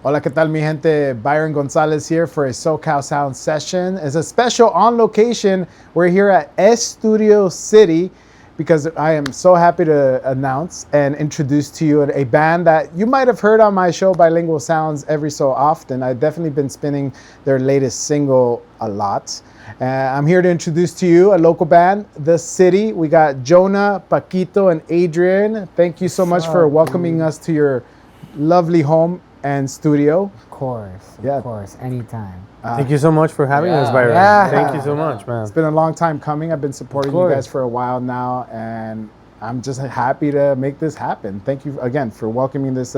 Hola, ¿qué tal, mi gente? Byron Gonzalez here for a SoCal Sound session. It's a special on location. We're here at Studio City because I am so happy to announce and introduce to you a band that you might have heard on my show, Bilingual Sounds, every so often. I've definitely been spinning their latest single a lot. I'm here to introduce to you a local band, The City. We got Jonah, Paquito, and Adrian. Thank you so much for welcoming us to your lovely home and studio. Of course, anytime. Thank you so much for having us, Byron. Yeah. Thank you so much, man. It's been a long time coming. I've been supporting you guys for a while now, and I'm just happy to make this happen. Thank you again for welcoming this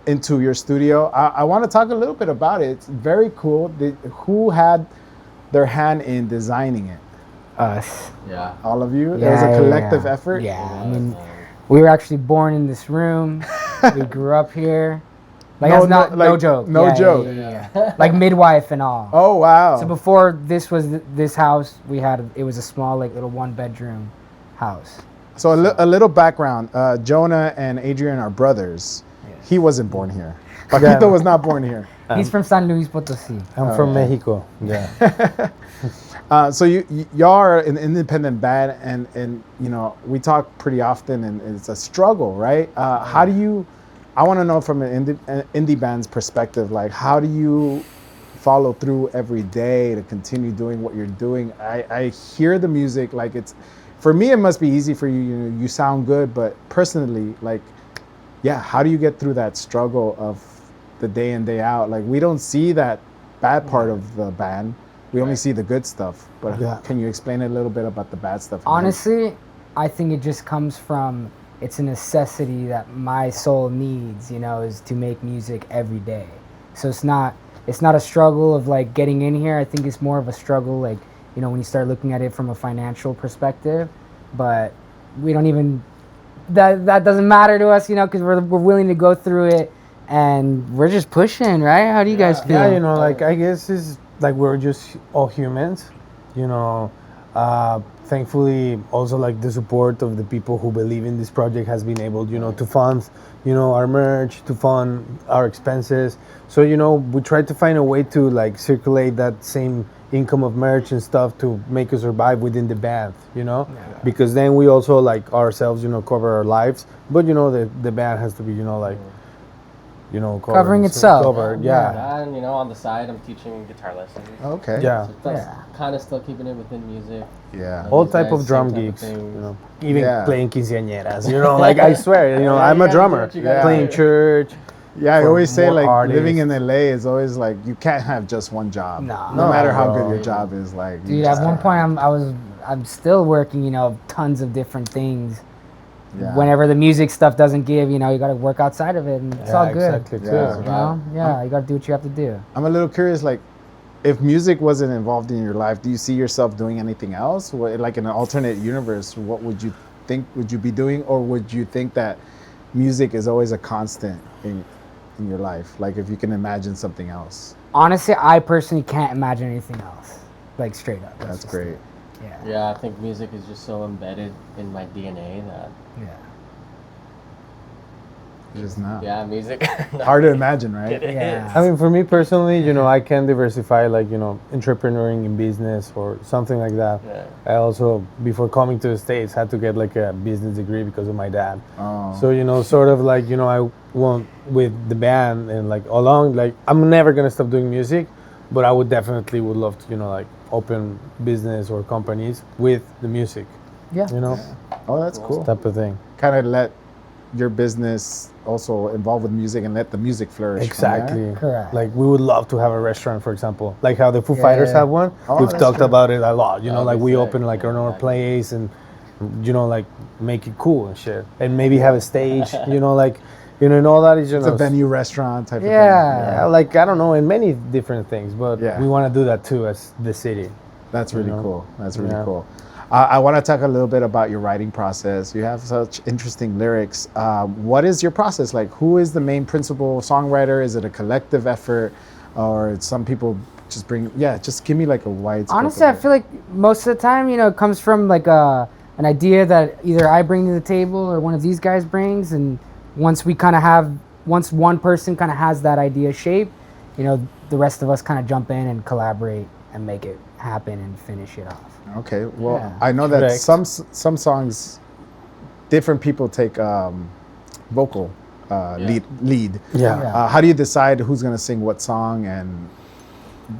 into your studio. I want to talk a little bit about it. It's very cool. Who had their hand in designing it? Us. Yeah. All of you? It was a collective effort? Yeah, I mean, we were actually born in this room. We grew up here. Like, No, that's not, no, like, no joke. no joke. Yeah. Like midwife and all. Oh, wow. So before this was this house, it was a small, like, little 1-bedroom house. So a little background. Jonah and Adrian are brothers. Yes. He wasn't born here. Paquito was not born here. He's from San Luis Potosí. I'm from Mexico. Yeah. So y'all are an independent band, and you know we talk pretty often, and it's a struggle, right? How do you? I want to know from an indie band's perspective, like how do you follow through every day to continue doing what you're doing? I hear the music, like it's for me it must be easy for you. You know, you sound good, but personally, like, yeah, how do you get through that struggle of the day in day out? Like we don't see that bad part of the band. We only see the good stuff, but can you explain a little bit about the bad stuff? Honestly, I think it just comes from, it's a necessity that my soul needs, you know, is to make music every day. So it's not a struggle of like getting in here. I think it's more of a struggle, like, you know, when you start looking at it from a financial perspective, but we don't even, that doesn't matter to us, you know, because we're willing to go through it and we're just pushing, right? How do you guys feel? Yeah, you know, like I guess it's like we're just all humans, you know. Thankfully, also like the support of the people who believe in this project has been able, you know, to fund, you know, our merch, to fund our expenses. So, you know, we try to find a way to like circulate that same income of merch and stuff to make us survive within the band, you know, because then we also like ourselves, you know, cover our lives, but you know, the band has to be, you know, like, you know, covering itself. Covered, yeah. And you know, on the side, I'm teaching guitar lessons. Okay. Yeah. So that's kind of still keeping it within music. Yeah. All These type guys, of drum same type of gigs, you things. know, even Yeah. playing quinceañeras, you know, like I swear, you know, I'm a drummer, playing church. Yeah, I for always say more like artists. living in LA is always like you can't have just one job. No. No matter how bro. good your job is, like you Dude, just at one can't. point I'm still working, you know, tons of different things. Yeah. Whenever the music stuff doesn't give, you know, you got to work outside of it, and it's all good. Exactly, too. Yeah. You know, you got to do what you have to do. I'm a little curious, like if music wasn't involved in your life, do you see yourself doing anything else? Like in an alternate universe, what would you think would you be doing, or would you think that music is always a constant in your life? Like if you can imagine something else. Honestly, I personally can't imagine anything else. Like straight up. That's just great. it. Yeah. Yeah, I think music is just so embedded in my DNA that Yeah. Just not. yeah, music. Hard to imagine, right? It is. Yeah. I mean, for me personally, you know, I can diversify, like, you know, entrepreneuring in business or something like that. Yeah. I also, before coming to the States, had to get like a business degree because of my dad. Oh. So, you know, sort of like, you know, I want with the band and like along, like, I'm never going to stop doing music, but I would love to, you know, like open business or companies with the music, Yeah. you know, Oh, that's cool. type of thing. Kind of let your business also involved with music and let the music flourish. from there. Exactly. Correct. Like we would love to have a restaurant, for example, like how the Foo Fighters have one. Oh, We've that's talked true. about it a lot. You know, That'd like be we sick. open like Yeah, our own exactly. place and, you know, like make it cool and shit, and maybe have a stage. You know, like, you know, and all that is, you It's know, a venue restaurant type Yeah. of thing. yeah, like I don't know, and many different things, but Yeah. we want to do that too as the city. That's really know? cool. That's really Yeah. cool. I want to talk a little bit about your writing process. You have such interesting lyrics. What is your process like? Who is the main principal songwriter? Is it a collective effort, or it's some people just bring? Yeah, just give me like a wide. scope Honestly, of I it. feel like most of the time, you know, it comes from like an idea that either I bring to the table or one of these guys brings, and once we kind of have once one person kind of has that idea shape, you know, the rest of us kind of jump in and collaborate and make it happen and finish it off. Okay. Well, Yeah. I know that Correct. some songs, different people take vocal lead. Yeah. Yeah. How do you decide who's gonna sing what song? And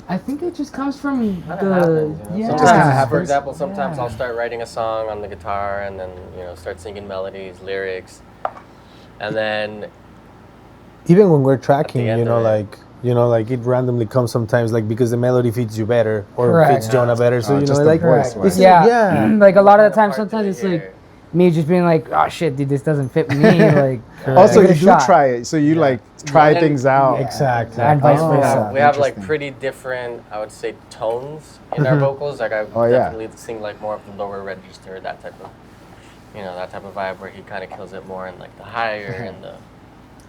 I think it just comes from Kinda the happens, you know? yeah. Just kinda Sometimes, happens. for example, sometimes Yeah. I'll start writing a song on the guitar and then, you know, start singing melodies, lyrics. And then Even when we're tracking, end you know, of it. like it randomly comes sometimes, like because the melody fits you better or Correct. fits Jonah better. So Oh, you just know, the like voice, it's- right? Yeah. Like a lot of the time, Hard to sometimes it's like hear. me just being like, oh shit, dude, this doesn't fit me. Like, also, give you it a do shot. try it, so you like try Yeah. things out. Exactly. And vice Oh. versa. we have like Interesting. pretty different, I would say, tones in our vocals. Like I Oh, yeah. definitely sing like more of the lower register, that type of, you know, that type of vibe where he kind of kills it more in like the higher and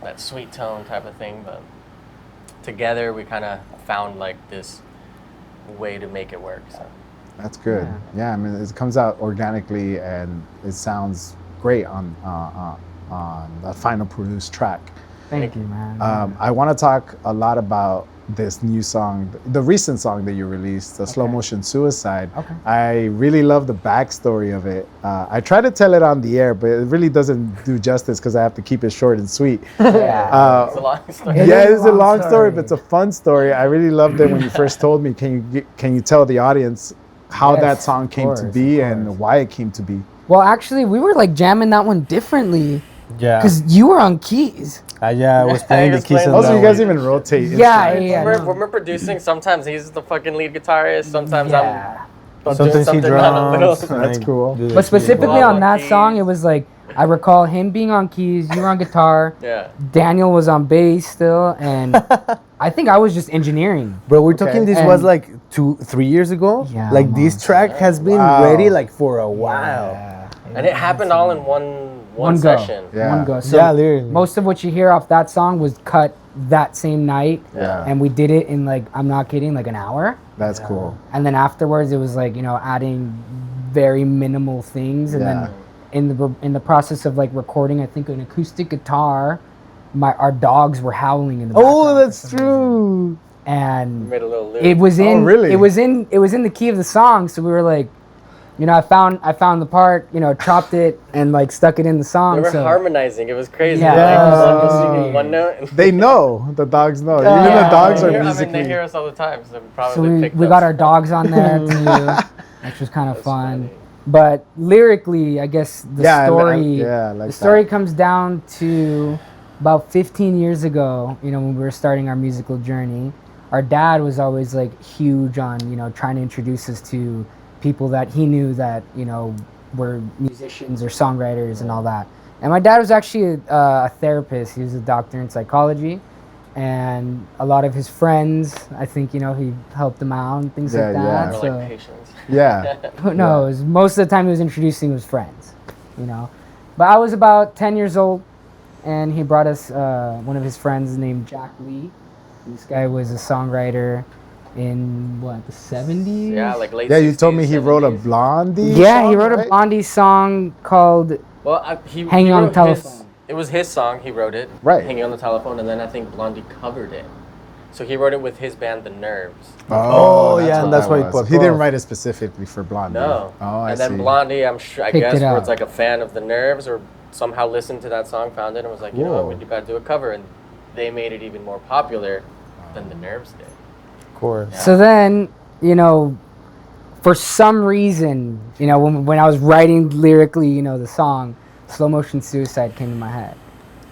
that sweet tone type of thing. But together we kind of found like this way to make it work. So That's good. Yeah, I mean, it comes out organically and it sounds great on the final produced track. Thank you, man. I want to talk a lot about this new song, the recent song that you released, the Slow Motion Suicide. Okay. I really love the backstory of it. I try to tell it on the air, but it really doesn't do justice because I have to keep it short and sweet. yeah. it's a long story. It Yeah, is it's a a long long story, story. but it's a fun story. I really loved it when you first told me. Can you tell the audience how Yes, that song of came to course, be of and course. why it came to be? Well, actually, we were like jamming that one differently Yeah. because you were on keys. Yeah, I was Yeah, playing he the was keys playing on the Also, that you guys one. even rotate. Yeah, instruments. yeah. When we're producing, sometimes he's the fucking lead guitarist. Sometimes Yeah. I'm Sometimes doing he something on the middle. drums. and That's I cool. do the But keys. specifically Well, on on that keys. song, it was like I recall him being on keys, you were on guitar, Yeah. Daniel was on bass still, and I think I was just engineering. Bro, we're talking this And- was like 3 years ago. Yeah, Like this almost. track has been Wow. ready like for a while. And it happened all in one One go. session. Yeah. One go. So Yeah, literally. most of what you hear off that song was cut that same night, Yeah. and we did it in like, I'm not kidding, like an hour. That's cool. And then afterwards, it was like, you know, adding very minimal things, and Yeah. then in the process of like recording, I think an acoustic guitar, our dogs were howling in the background. Oh, for that's some reason. true. And Made a little loop. it was in really? it was in the key of the song, so we were like, you know, I found the part, you know, chopped it and like stuck it in the song. They were so harmonizing. It was crazy. Yeah. Like, one was Oh. singing one note. And They know. The dogs know. Yeah. Even the dogs they are hear, musically. they hear us all the time, so we so probably we, picked we up. got our dogs on there too, which was kind of That's fun. funny. But lyrically, I guess the Yeah, story yeah, I like the story that. comes down to about 15 years ago, you know, when we were starting our musical journey. Our dad was always like huge on, you know, trying to introduce us to people that he knew that, you know, were musicians or songwriters and all that. And my dad was actually a therapist. He was a doctor in psychology. And a lot of his friends, I think, you know, he helped them out and things Yeah, like yeah. that. More So like patience. Yeah. who knows? Most of the time he was introducing his friends, you know. But I was about 10 years old, and he brought us one of his friends named Jack Lee. This guy was a songwriter in, what, the 70s? Yeah, like late. Yeah, you told 60s, me he wrote a 70s. Blondie. Yeah, he song, wrote a right? Blondie song called Well, he Hanging on the wrote Telephone. It was his song. He wrote it. Right. Hanging on the telephone, and then I think Blondie covered it. So he wrote it with his band, The Nerves. Oh, yeah, and that's what why that it was. popped He didn't off. write it specifically for Blondie. No. Oh, I and then see. Blondie, I Picked guess, it was up. like a fan of The Nerves, or somehow listened to that song, found it, and was like, you know, Whoa. what, we got to do a cover, and they made it even more popular than The Nerves did. Of course. So then, you know, for some reason, you know, when I was writing lyrically, you know, the song, Slow Motion Suicide came to my head.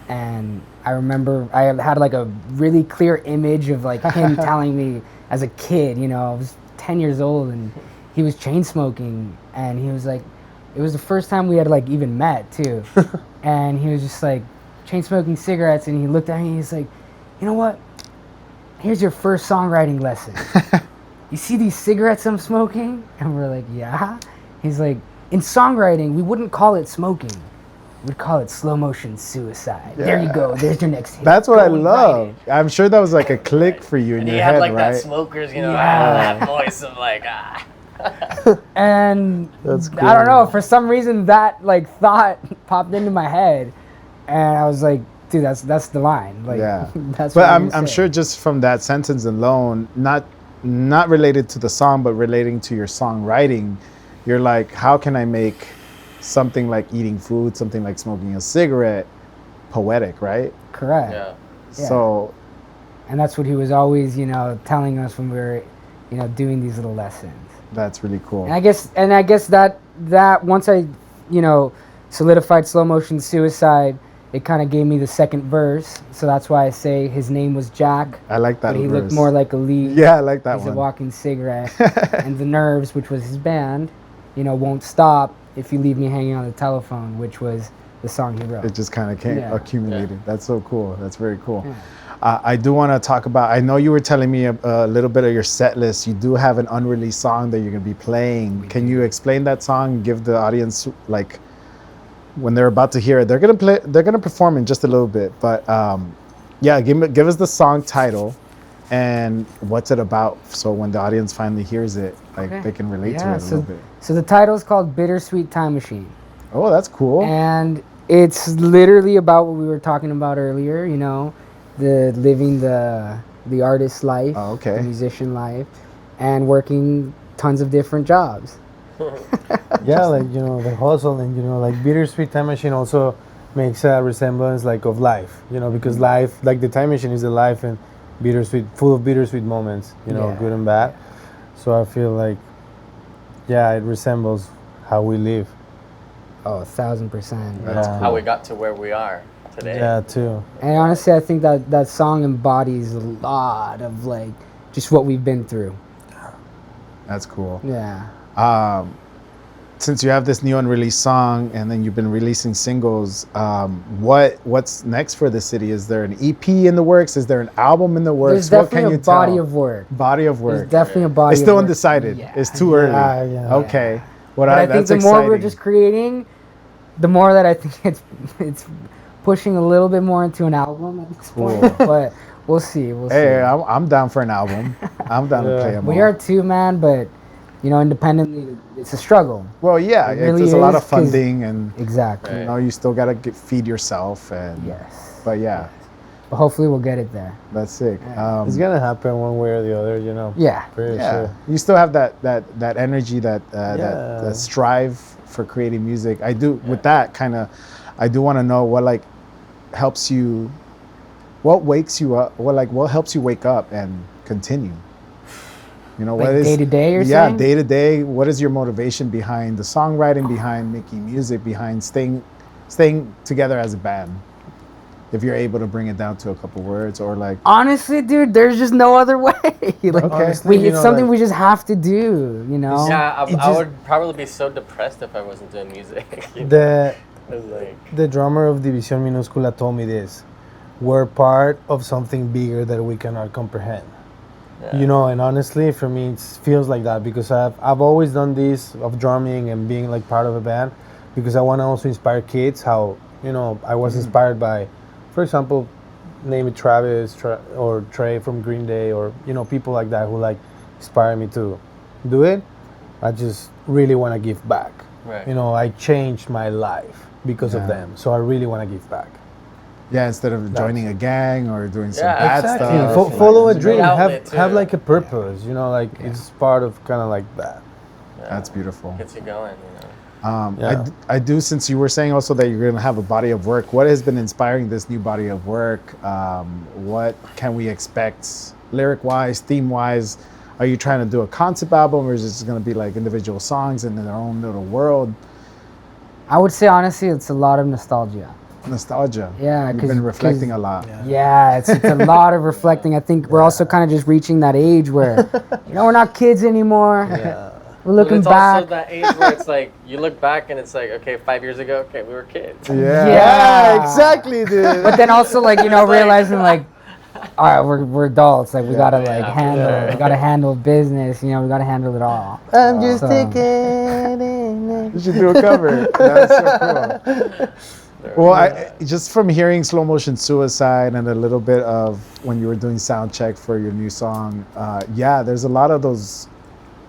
And I remember I had like a really clear image of like him telling me as a kid, you know, I was 10 years old and he was chain smoking, and he was like, it was the first time we had like even met too. And he was just like chain smoking cigarettes, and he looked at me, he's like, you know what? Here's your first songwriting lesson. You see these cigarettes I'm smoking? And we're like, yeah. He's like, in songwriting, we wouldn't call it smoking. We'd call it slow motion suicide. There you Yeah. go. There's your next hit. That's what I Go and write love. it. I'm sure that was like a click for you in And your he head, had like right? that smokers, you know, Yeah. that voice of like, ah. And That's I don't cool. know, for some reason that like thought popped into my head. And I was like, dude, that's the line. Like, Yeah. that's. But what I'm sure just from that sentence alone, not related to the song, but relating to your songwriting, you're like, how can I make something like eating food, something like smoking a cigarette, poetic, right? Correct. Yeah. Yeah. So And that's what he was always, telling us when we were, doing these little lessons. that's really cool. And I guess that once I, solidified Slow Motion Suicide, it kind of gave me the second verse. So that's why I say his name was Jack, I like that but he looked verse. more like a leaf. Yeah, I like that He's one. a walking cigarette. And the Nerves, which was his band, won't stop if you leave me hanging on the telephone, which was the song he wrote. It just kind of came Yeah. accumulated. That's so cool. That's very cool. Yeah. I do want to talk about. I know you were telling me a little bit of your set list. You do have an unreleased song that you're going to be playing. Can you explain that song? Give the audience like when they're about to hear it. They're going to play. They're going to perform in just a little bit. But yeah, give us the song title and what's it about. So when the audience finally hears it, like Okay. they can relate to Yeah, it a little bit. So the title is called Bittersweet Time Machine. Oh, that's cool. And it's literally about what we were talking about earlier, the living the artist life, Oh, okay. the musician life, and working tons of different jobs. Yeah, like the hustle and like Bittersweet Time Machine also makes a resemblance like of life, because life, like the time machine is a life and bittersweet, full of bittersweet moments, Yeah. good and bad. So I feel like, yeah, it resembles how we live. Oh, 1,000%. That's Yeah. How we got to where we are today. Yeah, too. And honestly, I think that song embodies a lot of like just what we've been through. That's cool. Yeah. Since you have this new unreleased song and then you've been releasing singles, what's next for the city? Is there an EP in the works? Is there an album in the works? There's What can definitely you a body tell? of work. Body of There's work. definitely a body It's of still work. undecided. Yeah. It's too early. Yeah. Okay. What But I think that's the more we're exciting. just creating, the more that I think it's pushing a little bit more into an album at this point. Cool. But we'll see. We'll Hey, see. I'm down for an album. I'm down to Yeah. play them We all. are too, man. But independently, it's a struggle. Well, yeah, It really there's a lot is, of 'cause- funding and Exactly. you know you still gotta feed yourself and Yes. But yeah, But hopefully, we'll get it there. that's sick. It's gonna happen one way or the other, Yeah. Pretty Yeah, sure. you still have that energy, that Yeah. strive for creating music. I do with that kind of. I do want to know what like helps you, what wakes you up, what helps you wake up and continue. You know, Like what is day to day, you're yeah, saying? day to day. What is your motivation behind the songwriting, behind making music, behind staying together as a band? If you're able to bring it down to a couple words, or like Honestly, dude, there's just no other way. Like, Okay. Honestly, it's something we just have to do. Yeah, It I just- would probably be so depressed if I wasn't doing music. The It's like, the drummer of División Minúscula told me this: we're part of something bigger that we cannot comprehend. yeah. And honestly, for me, it feels like that because I've always done this of drumming and being like part of a band because I want to also inspire kids. How I was inspired by, for example, name it Travis or Trey from Green Day, or people like that who like inspire me to do it. I just really want to give back. Right. I changed my life because of Yeah. them, so I really want to give back. yeah, instead of joining a gang or doing some Yeah, bad exactly. stuff. Fo- like- follow a it's a dream. great Have outlet, too. have like a purpose. It's part of kind of like that. Yeah. That's beautiful. Gets you going, Yeah. I do, since you were saying also that you're going to have a body of work, what has been inspiring this new body of work? What can we expect lyric-wise, theme-wise? Are you trying to do a concept album, or is it just going to be like individual songs in their own little world? I would say honestly, it's a lot of nostalgia. Nostalgia. Yeah, You've 'cause- been reflecting 'cause- a lot. Yeah, it's a lot of reflecting. I think we're also kind of just reaching that age where, we're not kids anymore. We're But looking it's back. also that age where it's like you look back and it's like, okay, 5 years ago, okay, we were kids. Yeah. Yeah. Exactly, dude. But then also realizing all right, we're adults. Like we gotta yeah, handle, we gotta handle business. We gotta handle it all. I'm just So- You should do a cover. That's so cool. Well, just from hearing Slow Motion Suicide and a little bit of when you were doing sound check for your new song, yeah, there's a lot of those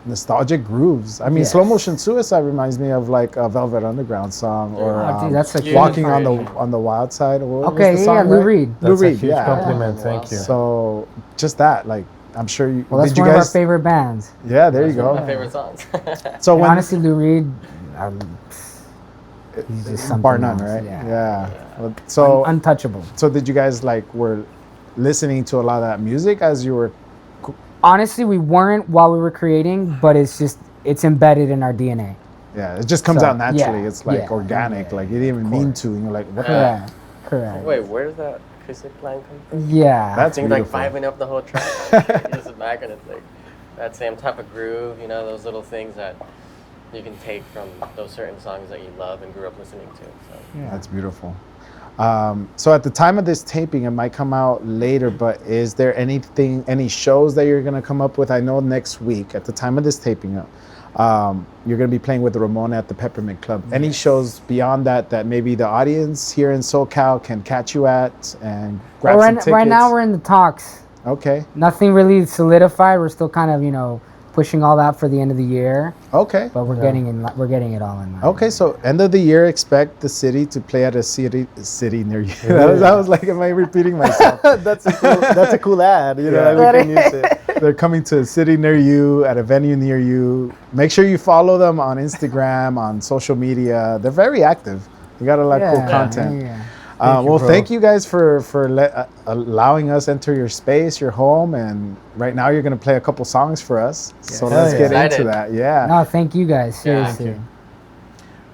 nostalgic grooves. I mean, Yes. Slow Motion Suicide reminds me of like a Velvet Underground song, or Oh, dude, that's a Yeah. Walking on the Inspiration. Wild Side. Or what Okay, was the yeah, song, Lou right? Reed. Lou That's a Reed, huge yeah. compliment. Yeah. Thank you. So just that, like, I'm sure you. Well, that's did you one of our guys? favorite bands. Yeah, there you That's one of go. my favorite songs. So And when honestly, Lou Reed, he's just something bar none, else, right? Yeah. Well, so Untouchable. so did you guys like were listening to a lot of that music as you were? Honestly, we weren't while we were creating, but it's embedded in our DNA. Yeah, it just comes So, out naturally. yeah, it's like yeah, organic. yeah, Like you didn't even mean to. And you're like, what the? Correct. Correct. Wait, where does that acoustic line come from? Yeah. I That's think like beautiful. vibing up the whole track. Like, you just back and it's like that same type of groove, you know, those little things that you can take from those certain songs that you love and grew up listening to. So. yeah. That's beautiful. So at the time of this taping, it might come out later, but is there any shows that you're gonna come up with? I know next week, at the time of this taping, you're gonna be playing with the Ramona at the Peppermint Club. Any shows beyond that that maybe the audience here in SoCal can catch you at and grab Well, some tickets? right now we're in the talks. Okay. Nothing really solidified. We're still kind of, pushing all that for the end of the year, Okay. but we're getting it all in line. Okay, so end of the year, expect the city to play at a city near you. that was like, am I repeating myself? That's a cool ad. You know, Yeah. we can use it. They're coming to a city near you, at a venue near you. Make sure you follow them on Instagram, on social media. They're very active. You got a lot of cool content. Yeah. you, bro. Thank you guys for allowing us enter your space, your home, and right now you're gonna play a couple songs for us. So Hell let's yeah. get into Excited. that. Yeah, No, thank you guys. Yeah, thank Seriously.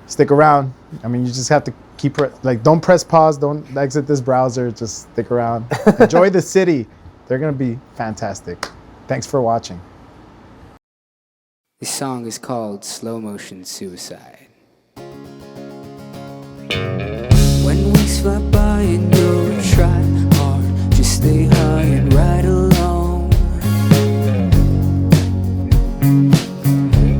stick around. I mean, you just have to keep don't press pause, don't exit this browser. Just stick around. Enjoy the city. They're gonna be fantastic. Thanks for watching. This song is called Slow Motion Suicide. When weeks fly by and you're try hard, just stay high and ride along.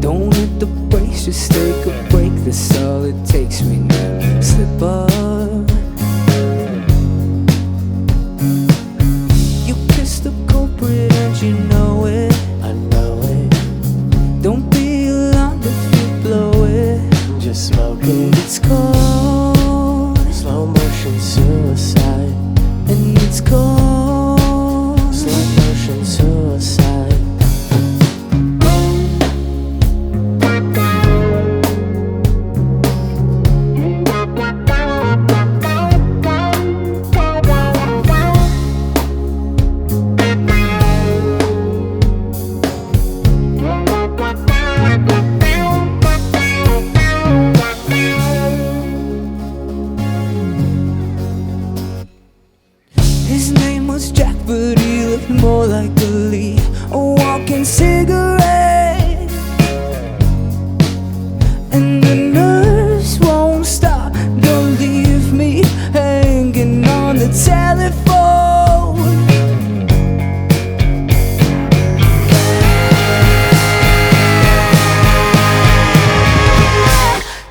Don't hit the brakes, just take a break. That's all it takes. We never slip up. You kiss the culprit and you know it. I know it, Don't be alarmed if you blow it. just smoking It's cold, slow motion suicide, and it's cold. slow motion suicide. His name was Jack, but he looked more like a leaf, a walking cigarette. And the nurse won't stop, don't leave me hanging on the telephone.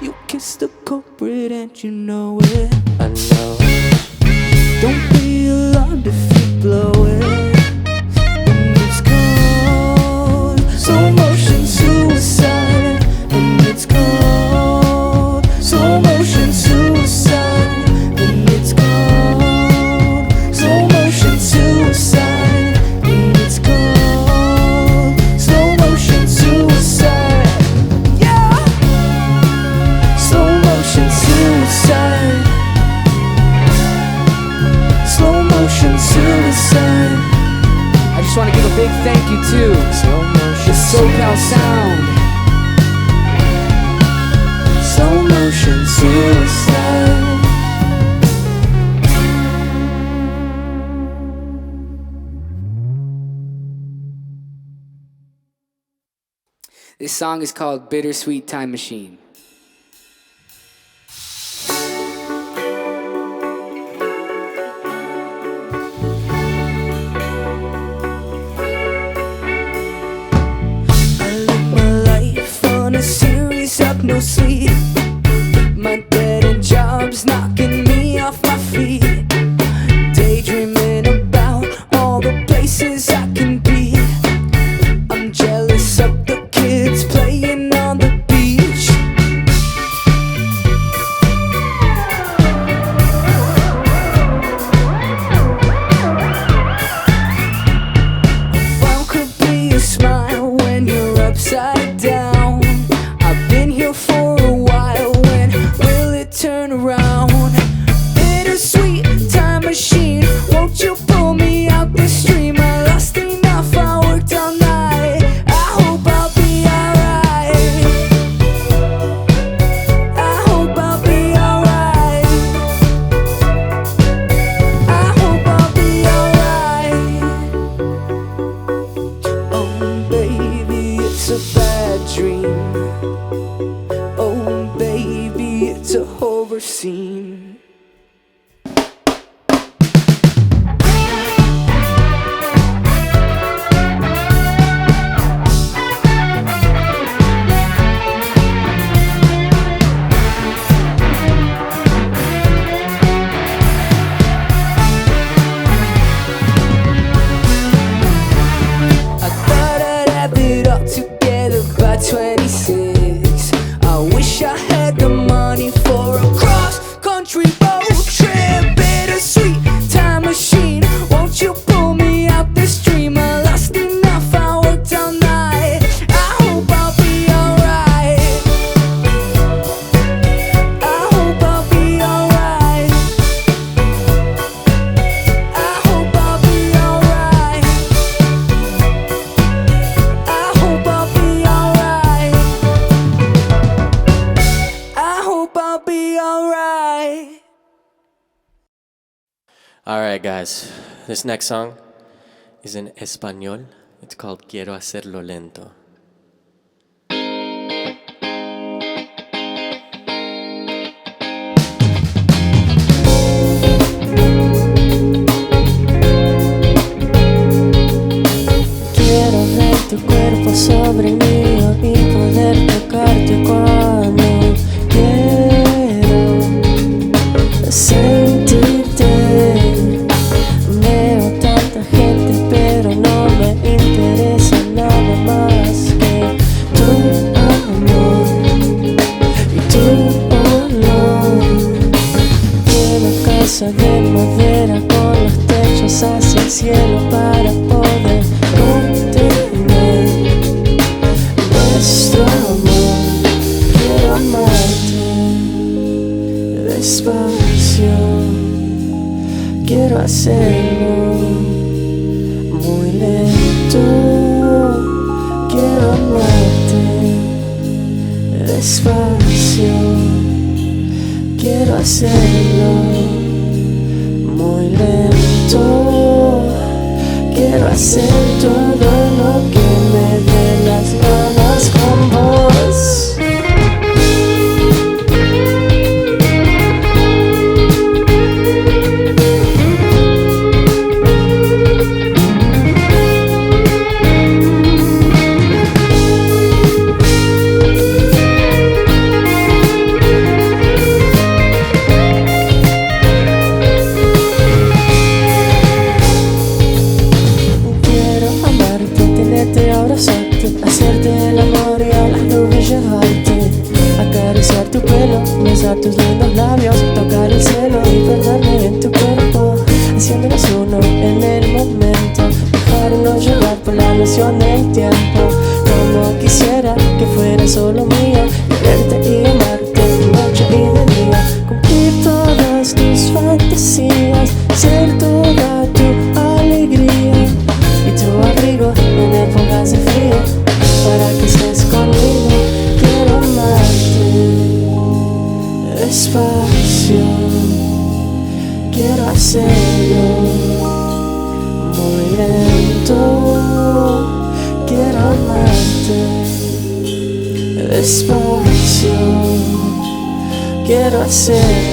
You kissed the culprit and you know it. I know it, Don't be alarmed if you blow it. And it's cold, slow motion suicide. And it's cold, slow motion suicide. And it's cold, slow motion suicide. And it's cold, slow motion suicide. Yeah, slow motion suicide. Slow motion suicide. I just want to give a big thank you to slow motion the SoCal Sound. Slow motion suicide. This song is called Bittersweet Time Machine. I live my life on a series of no sleep. My dead-end job's knocking me off my feet. Daydreaming about all the places I can be. I'm jealous of the kid seem. I thought I'd have it all together by 26. I wish I had the money for a cross-country road trip. Bittersweet time machine, won't you pull me out this dream? I lost enough, I worked all night. I hope I'll be alright. I hope I'll be alright. I hope I'll be alright. I hope I'll be alright. I hope I'll be alright. Alright, guys, this next song is in Español. It's called Quiero Hacerlo Lento. Quiero ver tu cuerpo sobre el mío y poder tocarte cuando quiero sentirte. Veo tanta gente pero no me interesa nada más que tu amor y tu olor. Quiero casa de madera con los techos hacia el cielo para poder contener nuestro amor. Quiero amarte despacio, quiero hacerlo muy lento. Quiero amarte despacio, quiero hacerlo muy lento. Quiero hacer todo lo que me dé las ganas con vos. Quiero amarte, tenerte, abrazarte, hacerte el amor y a las nubes llevarte, acariciar tu pelo, besar tus lindos labios, tocar el cielo y perderme en tu cuerpo, haciéndonos uno en el momento, dejarnos llevar por la noción del tiempo, como quisiera que fuera solo mío, quererte y amarte noche y de día, cumplir todas tus fantasías, ser toda tu alegría y tu abrigo en épocas de frío, para que estés conmigo. Quiero amarte despacio, quiero hacerlo muy lento. Quiero amarte despacio, quiero hacerlo